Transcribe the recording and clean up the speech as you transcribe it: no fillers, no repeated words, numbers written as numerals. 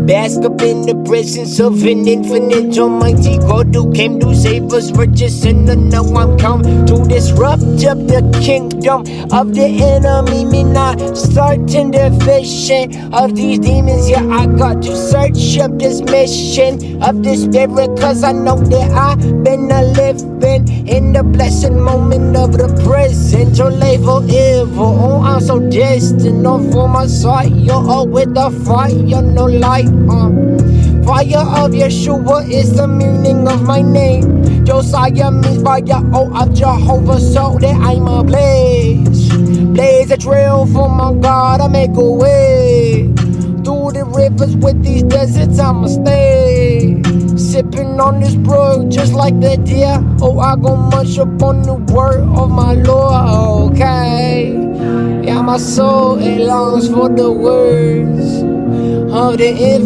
bask up in the presence of an infinite almighty God who came to save us. We're just sinner, now I'm come to disrupt up the kingdom of the enemy. Me not starting the vision of these demons. Yeah, I got to search up this mission of the spirit, cause I know that I've been a living in the blessed moment of the present. Your level evil, oh I'm so distant, off for my sight. You're all with the fire, no light. Fire of Yeshua is the meaning of my name. Josiah means fire, oh of Jehovah, so that I'm a blaze. Blaze a trail for my God, I make a way. Through the rivers with these deserts, I'ma stay. Sipping on this brook just like the deer. Oh, I go munch up on the word of my Lord, okay. Yeah, my soul, it longs for the words of the